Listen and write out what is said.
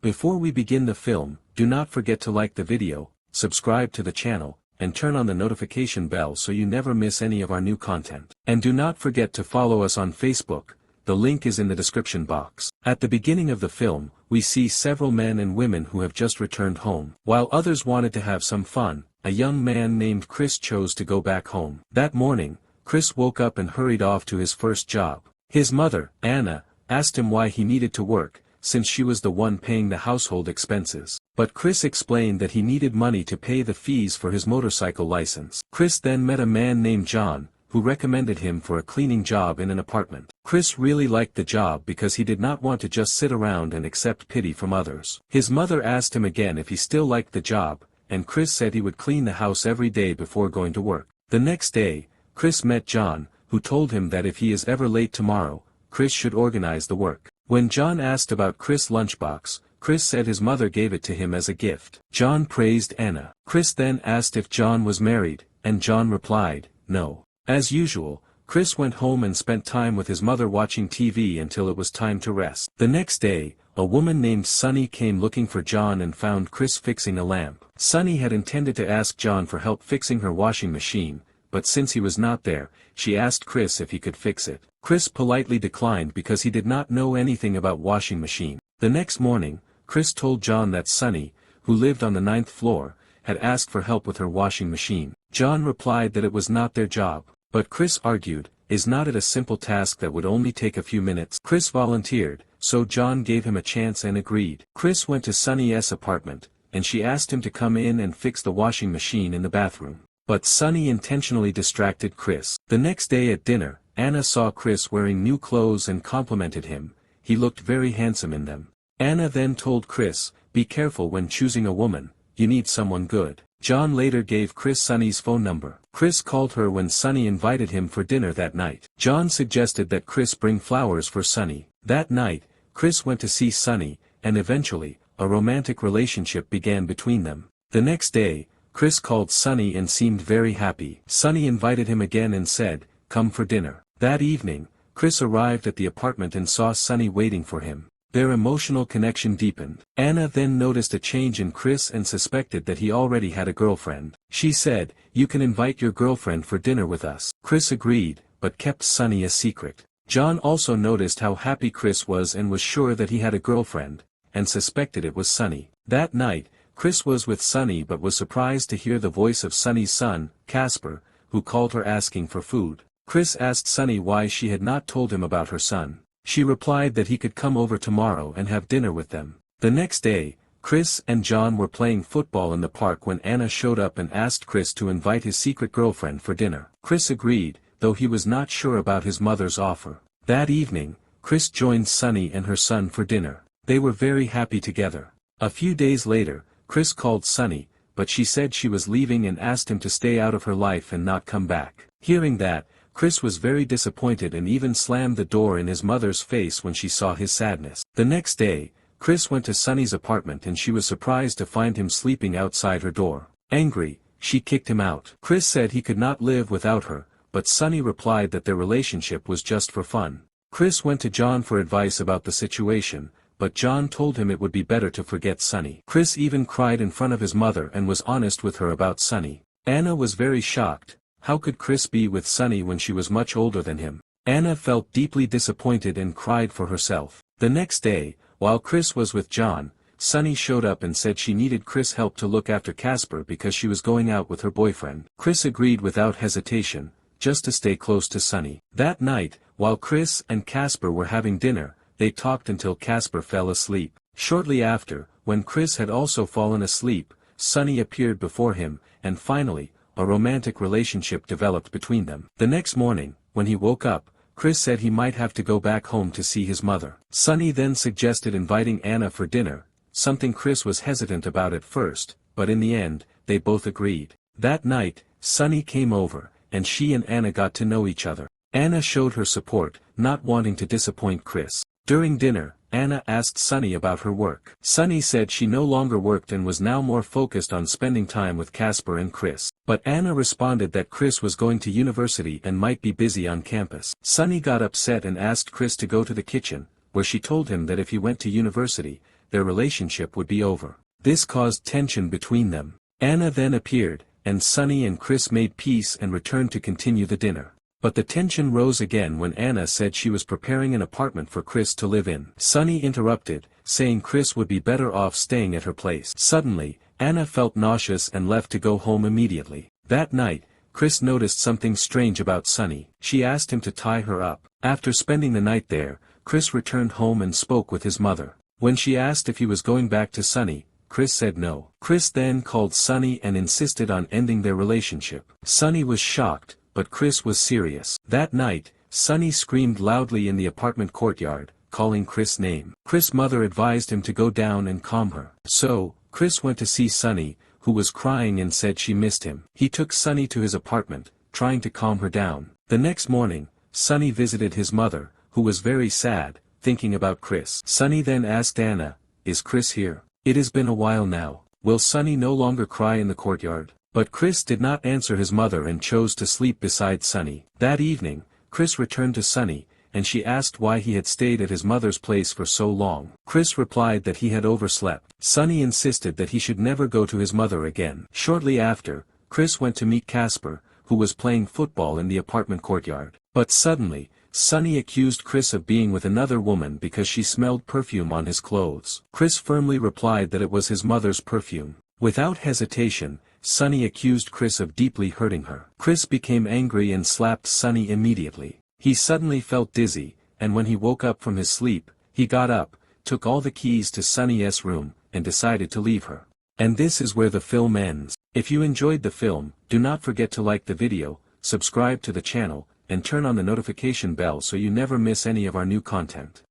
Before we begin the film, do not forget to like the video, subscribe to the channel, and turn on the notification bell so you never miss any of our new content. And do not forget to follow us on Facebook, the link is in the description box. At the beginning of the film, we see several men and women who have just returned home. While others wanted to have some fun, a young man named Chris chose to go back home. That morning, Chris woke up and hurried off to his first job. His mother, Anna, asked him why he needed to work, since she was the one paying the household expenses. But Chris explained that he needed money to pay the fees for his motorcycle license. Chris then met a man named John, who recommended him for a cleaning job in an apartment. Chris really liked the job because he did not want to just sit around and accept pity from others. His mother asked him again if he still liked the job, and Chris said he would clean the house every day before going to work. The next day, Chris met John, who told him that if he is ever late tomorrow, Chris should organize the work. When John asked about Chris' lunchbox, Chris said his mother gave it to him as a gift. John praised Anna. Chris then asked if John was married, and John replied, no. As usual, Chris went home and spent time with his mother watching TV until it was time to rest. The next day, a woman named Sunny came looking for John and found Chris fixing a lamp. Sunny had intended to ask John for help fixing her washing machine, but since he was not there, she asked Chris if he could fix it. Chris politely declined because he did not know anything about washing machine. The next morning, Chris told John that Sunny, who lived on the 9th floor, had asked for help with her washing machine. John replied that it was not their job. But Chris argued, is not it a simple task that would only take a few minutes? Chris volunteered, so John gave him a chance and agreed. Chris went to Sunny's apartment, and she asked him to come in and fix the washing machine in the bathroom. But Sunny intentionally distracted Chris. The next day at dinner, Anna saw Chris wearing new clothes and complimented him. He looked very handsome in them. Anna then told Chris, be careful when choosing a woman, you need someone good. John later gave Chris Sunny's phone number. Chris called her when Sunny invited him for dinner that night. John suggested that Chris bring flowers for Sunny. That night, Chris went to see Sunny, and eventually, a romantic relationship began between them. The next day, Chris called Sunny and seemed very happy. Sunny invited him again and said, come for dinner. That evening, Chris arrived at the apartment and saw Sunny waiting for him. Their emotional connection deepened. Anna then noticed a change in Chris and suspected that he already had a girlfriend. She said, you can invite your girlfriend for dinner with us. Chris agreed, but kept Sunny a secret. John also noticed how happy Chris was and was sure that he had a girlfriend, and suspected it was Sunny. That night, Chris was with Sunny but was surprised to hear the voice of Sunny's son, Casper, who called her asking for food. Chris asked Sunny why she had not told him about her son. She replied that he could come over tomorrow and have dinner with them. The next day, Chris and John were playing football in the park when Anna showed up and asked Chris to invite his secret girlfriend for dinner. Chris agreed, though he was not sure about his mother's offer. That evening, Chris joined Sunny and her son for dinner. They were very happy together. A few days later, Chris called Sunny, but she said she was leaving and asked him to stay out of her life and not come back. Hearing that, Chris was very disappointed and even slammed the door in his mother's face when she saw his sadness. The next day, Chris went to Sunny's apartment and she was surprised to find him sleeping outside her door. Angry, she kicked him out. Chris said he could not live without her, but Sunny replied that their relationship was just for fun. Chris went to John for advice about the situation, but John told him it would be better to forget Sunny. Chris even cried in front of his mother and was honest with her about Sunny. Anna was very shocked. How could Chris be with Sunny when she was much older than him? Anna felt deeply disappointed and cried for herself. The next day, while Chris was with John, Sunny showed up and said she needed Chris' help to look after Casper because she was going out with her boyfriend. Chris agreed without hesitation, just to stay close to Sunny. That night, while Chris and Casper were having dinner, they talked until Casper fell asleep. Shortly after, when Chris had also fallen asleep, Sunny appeared before him, and finally, a romantic relationship developed between them. The next morning, when he woke up, Chris said he might have to go back home to see his mother. Sunny then suggested inviting Anna for dinner, something Chris was hesitant about at first, but in the end, they both agreed. That night, Sunny came over, and she and Anna got to know each other. Anna showed her support, not wanting to disappoint Chris. During dinner, Anna asked Sunny about her work. Sunny said she no longer worked and was now more focused on spending time with Casper and Chris. But Anna responded that Chris was going to university and might be busy on campus. Sunny got upset and asked Chris to go to the kitchen, where she told him that if he went to university, their relationship would be over. This caused tension between them. Anna then appeared, and Sunny and Chris made peace and returned to continue the dinner. But the tension rose again when Anna said she was preparing an apartment for Chris to live in. Sunny interrupted, saying Chris would be better off staying at her place. Suddenly, Anna felt nauseous and left to go home immediately. That night, Chris noticed something strange about Sunny. She asked him to tie her up. After spending the night there, Chris returned home and spoke with his mother. When she asked if he was going back to Sunny, Chris said no. Chris then called Sunny and insisted on ending their relationship. Sunny was shocked, but Chris was serious. That night, Sunny screamed loudly in the apartment courtyard, calling Chris' name. Chris' mother advised him to go down and calm her. So, Chris went to see Sunny, who was crying and said she missed him. He took Sunny to his apartment, trying to calm her down. The next morning, Sunny visited his mother, who was very sad, thinking about Chris. Sunny then asked Anna, "Is Chris here? It has been a while now. Will Sunny no longer cry in the courtyard?" But Chris did not answer his mother and chose to sleep beside Sunny. That evening, Chris returned to Sunny, and she asked why he had stayed at his mother's place for so long. Chris replied that he had overslept. Sunny insisted that he should never go to his mother again. Shortly after, Chris went to meet Casper, who was playing football in the apartment courtyard. But suddenly, Sunny accused Chris of being with another woman because she smelled perfume on his clothes. Chris firmly replied that it was his mother's perfume. Without hesitation, Sunny accused Chris of deeply hurting her. Chris became angry and slapped Sunny immediately. He suddenly felt dizzy, and when he woke up from his sleep, he got up, took all the keys to Sunny's room, and decided to leave her. And this is where the film ends. If you enjoyed the film, do not forget to like the video, subscribe to the channel, and turn on the notification bell so you never miss any of our new content.